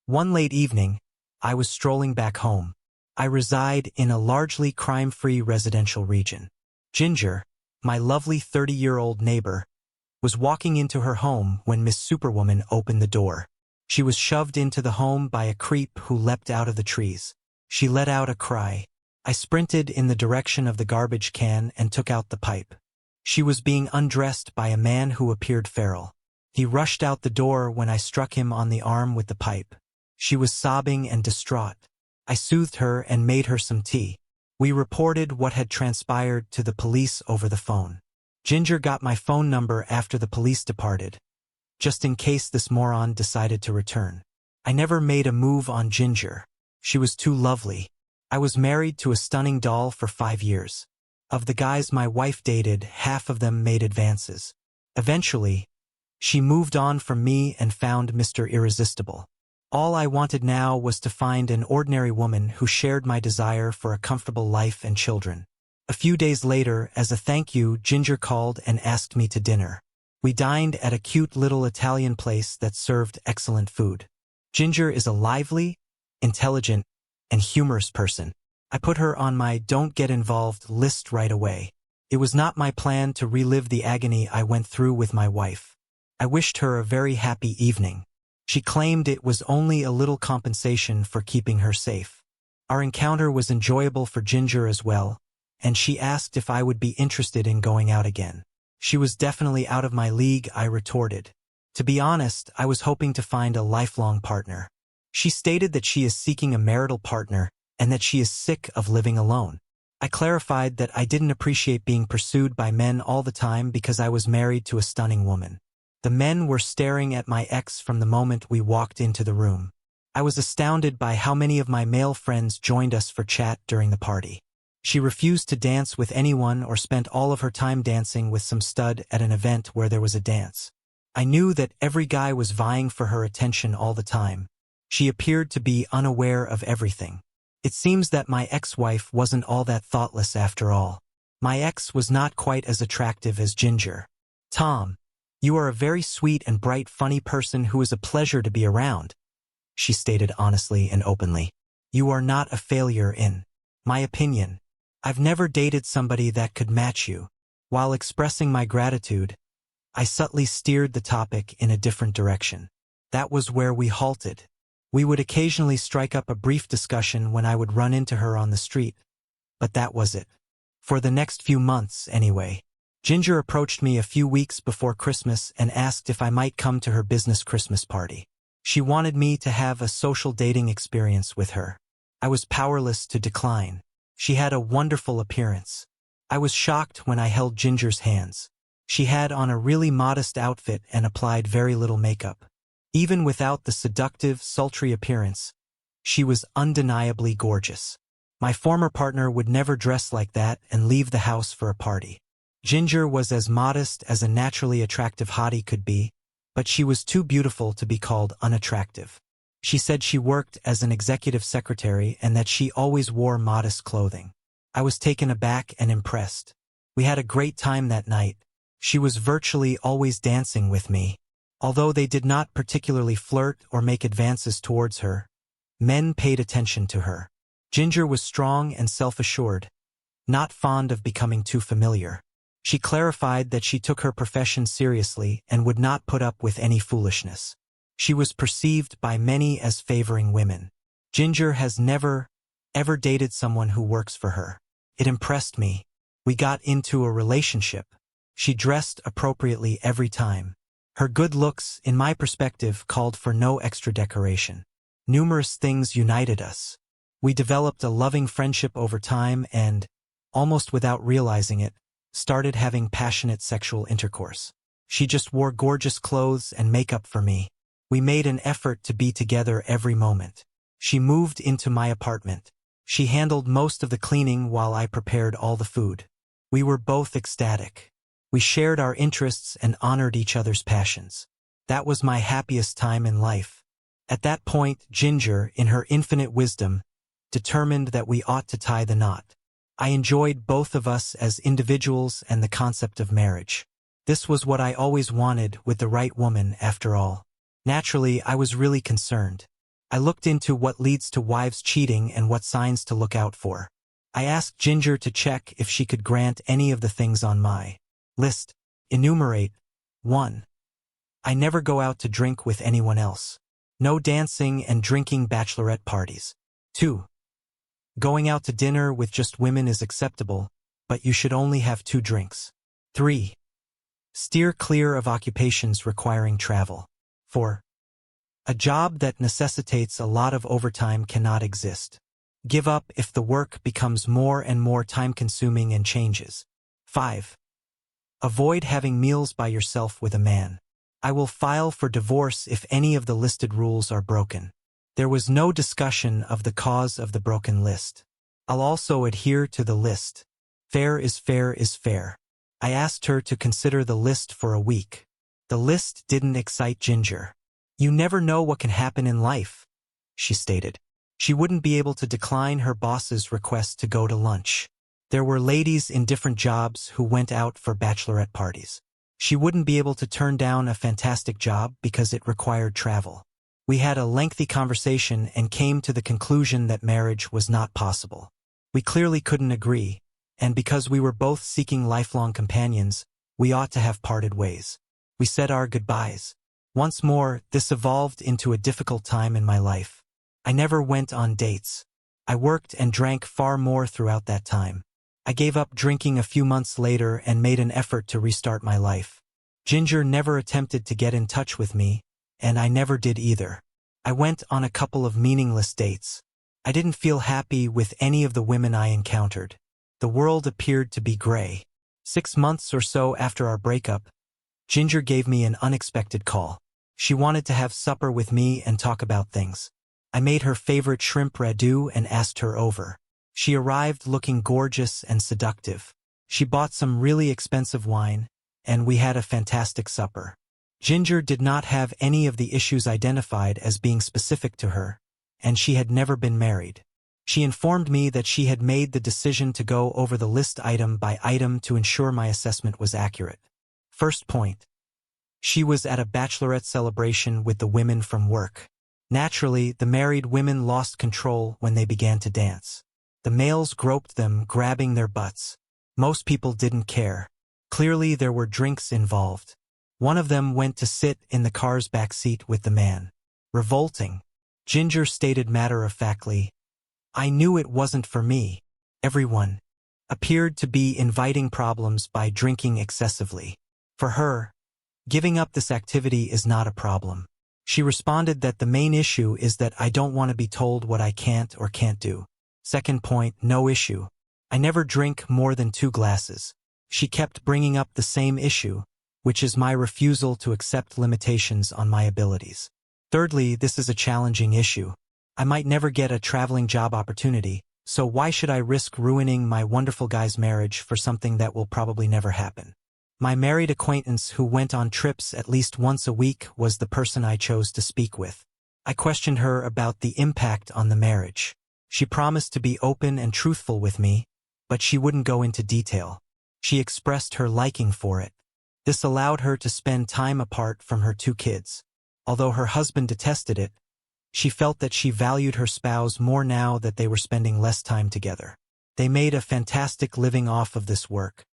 One late evening, I was strolling back home. I reside in a largely crime-free residential region. Ginger, my lovely 30-year-old neighbor, was walking into her home when Miss Superwoman opened the door. She was shoved into the home by a creep who leapt out of the trees. She let out a cry. I sprinted in the direction of the garbage can and took out the pipe. She was being undressed by a man who appeared feral. He rushed out the door when I struck him on the arm with the pipe. She was sobbing and distraught. I soothed her and made her some tea. We reported what had transpired to the police over the phone. Ginger got my phone number after the police departed, just in case this moron decided to return. I never made a move on Ginger. She was too lovely. I was married to a stunning doll for 5 years. Of the guys my wife dated, half of them made advances. Eventually, she moved on from me and found Mr. Irresistible. All I wanted now was to find an ordinary woman who shared my desire for a comfortable life and children. A few days later, as a thank you, Ginger called and asked me to dinner. We dined at a cute little Italian place that served excellent food. Ginger is a lively, intelligent, and humorous person. I put her on my don't get involved list right away. It was not my plan to relive the agony I went through with my wife. I wished her a very happy evening. She claimed it was only a little compensation for keeping her safe. Our encounter was enjoyable for Ginger as well, and she asked if I would be interested in going out again. She was definitely out of my league, I retorted. To be honest, I was hoping to find a lifelong partner. She stated that she is seeking a marital partner and that she is sick of living alone. I clarified that I didn't appreciate being pursued by men all the time because I was married to a stunning woman. The men were staring at my ex from the moment we walked into the room. I was astounded by how many of my male friends joined us for chat during the party. She refused to dance with anyone or spent all of her time dancing with some stud at an event where there was a dance. I knew that every guy was vying for her attention all the time. She appeared to be unaware of everything. It seems that my ex-wife wasn't all that thoughtless after all. My ex was not quite as attractive as Ginger. "Tom, you are a very sweet and bright, funny person who is a pleasure to be around," she stated honestly and openly. "You are not a failure in my opinion. I've never dated somebody that could match you." While expressing my gratitude, I subtly steered the topic in a different direction. That was where we halted. We would occasionally strike up a brief discussion when I would run into her on the street, but that was it. For the next few months, anyway. Ginger approached me a few weeks before Christmas and asked if I might come to her business Christmas party. She wanted me to have a social dating experience with her. I was powerless to decline. She had a wonderful appearance. I was shocked when I held Ginger's hands. She had on a really modest outfit and applied very little makeup. Even without the seductive, sultry appearance, she was undeniably gorgeous. My former partner would never dress like that and leave the house for a party. Ginger was as modest as a naturally attractive hottie could be, but she was too beautiful to be called unattractive. She said she worked as an executive secretary and that she always wore modest clothing. I was taken aback and impressed. We had a great time that night. She was virtually always dancing with me. Although they did not particularly flirt or make advances towards her, men paid attention to her. Ginger was strong and self-assured, not fond of becoming too familiar. She clarified that she took her profession seriously and would not put up with any foolishness. She was perceived by many as favoring women. Ginger has never, ever dated someone who works for her. It impressed me. We got into a relationship. She dressed appropriately every time. Her good looks, in my perspective, called for no extra decoration. Numerous things united us. We developed a loving friendship over time and, almost without realizing it, started having passionate sexual intercourse. She just wore gorgeous clothes and makeup for me. We made an effort to be together every moment. She moved into my apartment. She handled most of the cleaning while I prepared all the food. We were both ecstatic. We shared our interests and honored each other's passions. That was my happiest time in life. At that point, Ginger, in her infinite wisdom, determined that we ought to tie the knot. I enjoyed both of us as individuals and the concept of marriage. This was what I always wanted with the right woman, after all. Naturally, I was really concerned. I looked into what leads to wives cheating and what signs to look out for. I asked Ginger to check if she could grant any of the things on my list. Enumerate. 1. I never go out to drink with anyone else. No dancing and drinking bachelorette parties. 2. Going out to dinner with just women is acceptable, but you should only have 2 drinks. 3. Steer clear of occupations requiring travel. 4. A job that necessitates a lot of overtime cannot exist. Give up if the work becomes more and more time-consuming and changes. 5. Avoid having meals by yourself with a man. I will file for divorce if any of the listed rules are broken. There was no discussion of the cause of the broken list. I'll also adhere to the list. Fair is fair is fair. I asked her to consider the list for a week. The list didn't excite Ginger. You never know what can happen in life, she stated. She wouldn't be able to decline her boss's request to go to lunch. There were ladies in different jobs who went out for bachelorette parties. She wouldn't be able to turn down a fantastic job because it required travel. We had a lengthy conversation and came to the conclusion that marriage was not possible. We clearly couldn't agree, and because we were both seeking lifelong companions, we ought to have parted ways. We said our goodbyes. Once more, this evolved into a difficult time in my life. I never went on dates. I worked and drank far more throughout that time. I gave up drinking a few months later and made an effort to restart my life. Ginger never attempted to get in touch with me, and I never did either. I went on a couple of meaningless dates. I didn't feel happy with any of the women I encountered. The world appeared to be gray. 6 months or so after our breakup, Ginger gave me an unexpected call. She wanted to have supper with me and talk about things. I made her favorite shrimp ragu and asked her over. She arrived looking gorgeous and seductive. She bought some really expensive wine, and we had a fantastic supper. Ginger did not have any of the issues identified as being specific to her, and she had never been married. She informed me that she had made the decision to go over the list item by item to ensure my assessment was accurate. First point. She was at a bachelorette celebration with the women from work. Naturally, the married women lost control when they began to dance. The males groped them, grabbing their butts. Most people didn't care. Clearly, there were drinks involved. One of them went to sit in the car's back seat with the man. Revolting. Ginger stated matter-of-factly, I knew it wasn't for me. Everyone appeared to be inviting problems by drinking excessively. For her, giving up this activity is not a problem. She responded that the main issue is that I don't want to be told what I can't or can't do. Second point, no issue. I never drink more than 2 glasses. She kept bringing up the same issue, which is my refusal to accept limitations on my abilities. Thirdly, this is a challenging issue. I might never get a traveling job opportunity, so why should I risk ruining my wonderful guy's marriage for something that will probably never happen? My married acquaintance who went on trips at least once a week was the person I chose to speak with. I questioned her about the impact on the marriage. She promised to be open and truthful with me, but she wouldn't go into detail. She expressed her liking for it. This allowed her to spend time apart from her 2 kids. Although her husband detested it, she felt that she valued her spouse more now that they were spending less time together. They made a fantastic living off of this work.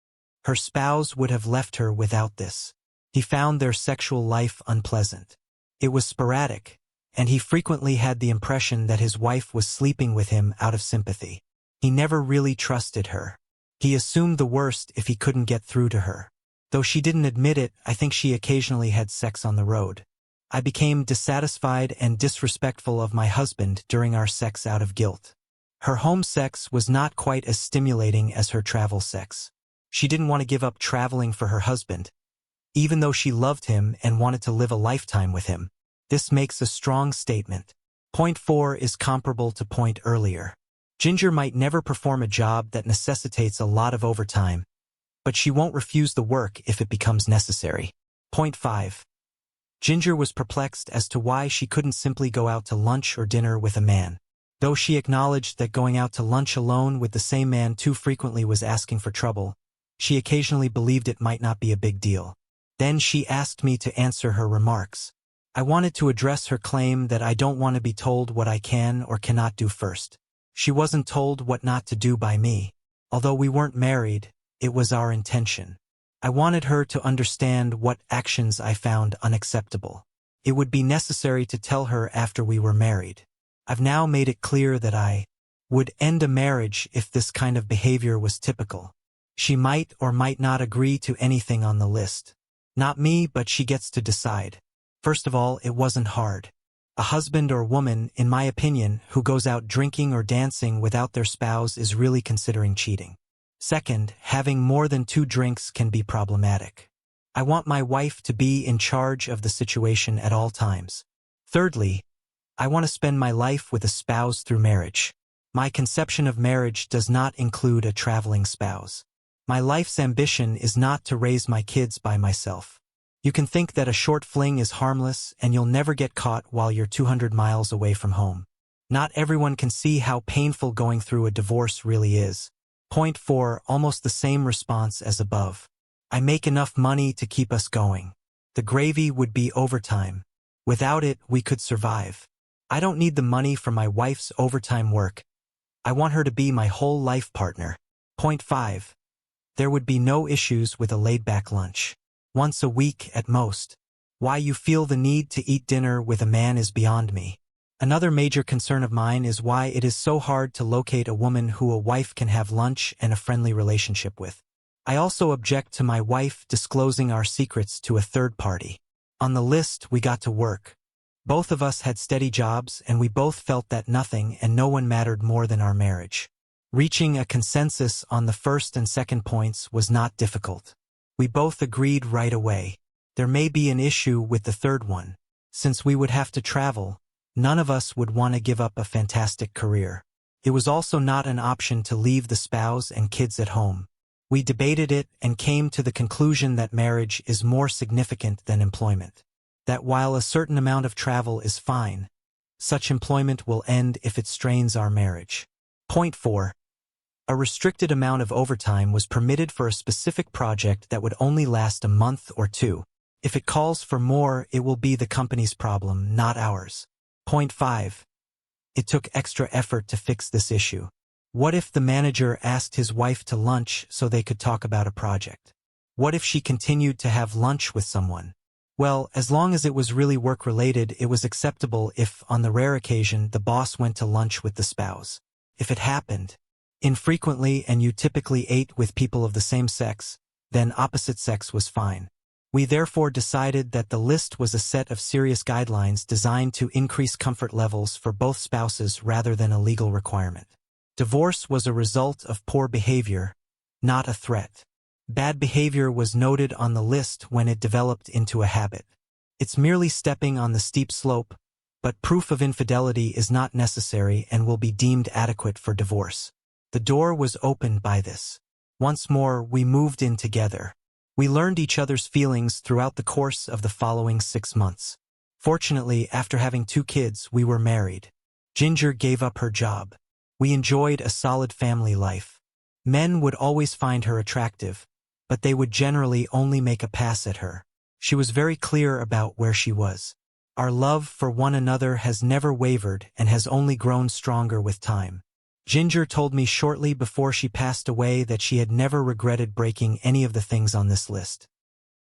Her spouse would have left her without this. He found their sexual life unpleasant. It was sporadic, and he frequently had the impression that his wife was sleeping with him out of sympathy. He never really trusted her. He assumed the worst if he couldn't get through to her. Though she didn't admit it, I think she occasionally had sex on the road. I became dissatisfied and disrespectful of my husband during our sex out of guilt. Her home sex was not quite as stimulating as her travel sex. She didn't want to give up traveling for her husband, even though she loved him and wanted to live a lifetime with him. This makes a strong statement. Point 4 is comparable to point earlier. Ginger might never perform a job that necessitates a lot of overtime, but she won't refuse the work if it becomes necessary. Point 5. Ginger was perplexed as to why she couldn't simply go out to lunch or dinner with a man. Though she acknowledged that going out to lunch alone with the same man too frequently was asking for trouble, she occasionally believed it might not be a big deal. Then she asked me to answer her remarks. I wanted to address her claim that I don't want to be told what I can or cannot do first. She wasn't told what not to do by me. Although we weren't married, it was our intention. I wanted her to understand what actions I found unacceptable. It would be necessary to tell her after we were married. I've now made it clear that I would end a marriage if this kind of behavior was typical. She might or might not agree to anything on the list. Not me, but she gets to decide. First of all, it wasn't hard. A husband or woman, in my opinion, who goes out drinking or dancing without their spouse is really considering cheating. Second, having more than 2 drinks can be problematic. I want my wife to be in charge of the situation at all times. Thirdly, I want to spend my life with a spouse through marriage. My conception of marriage does not include a traveling spouse. My life's ambition is not to raise my kids by myself. You can think that a short fling is harmless and you'll never get caught while you're 200 miles away from home. Not everyone can see how painful going through a divorce really is. Point 4, almost the same response as above. I make enough money to keep us going. The gravy would be overtime. Without it, we could survive. I don't need the money for my wife's overtime work. I want her to be my whole life partner. Point 5. There would be no issues with a laid-back lunch. Once a week at most. Why you feel the need to eat dinner with a man is beyond me. Another major concern of mine is why it is so hard to locate a woman who a wife can have lunch and a friendly relationship with. I also object to my wife disclosing our secrets to a third party. On the list, we got to work. Both of us had steady jobs and we both felt that nothing and no one mattered more than our marriage. Reaching a consensus on the first and second points was not difficult. We both agreed right away. There may be an issue with the third one. Since we would have to travel, none of us would want to give up a fantastic career. It was also not an option to leave the spouse and kids at home. We debated it and came to the conclusion that marriage is more significant than employment. That while a certain amount of travel is fine, such employment will end if it strains our marriage. Point 4. A restricted amount of overtime was permitted for a specific project that would only last a month or 2. If it calls for more, it will be the company's problem, not ours. Point 5. It took extra effort to fix this issue. What if the manager asked his wife to lunch so they could talk about a project? What if she continued to have lunch with someone? Well, as long as it was really work-related, it was acceptable if, on the rare occasion, the boss went to lunch with the spouse. If it happened infrequently and you typically ate with people of the same sex, then opposite sex was fine. We therefore decided that the list was a set of serious guidelines designed to increase comfort levels for both spouses rather than a legal requirement. Divorce was a result of poor behavior, not a threat. Bad behavior was noted on the list when it developed into a habit. It's merely stepping on the steep slope, but proof of infidelity is not necessary and will be deemed adequate for divorce. The door was opened by this. Once more, we moved in together. We learned each other's feelings throughout the course of the following 6 months. Fortunately, after having 2 kids, we were married. Ginger gave up her job. We enjoyed a solid family life. Men would always find her attractive, but they would generally only make a pass at her. She was very clear about where she was. Our love for one another has never wavered and has only grown stronger with time. Ginger told me shortly before she passed away that she had never regretted breaking any of the things on this list.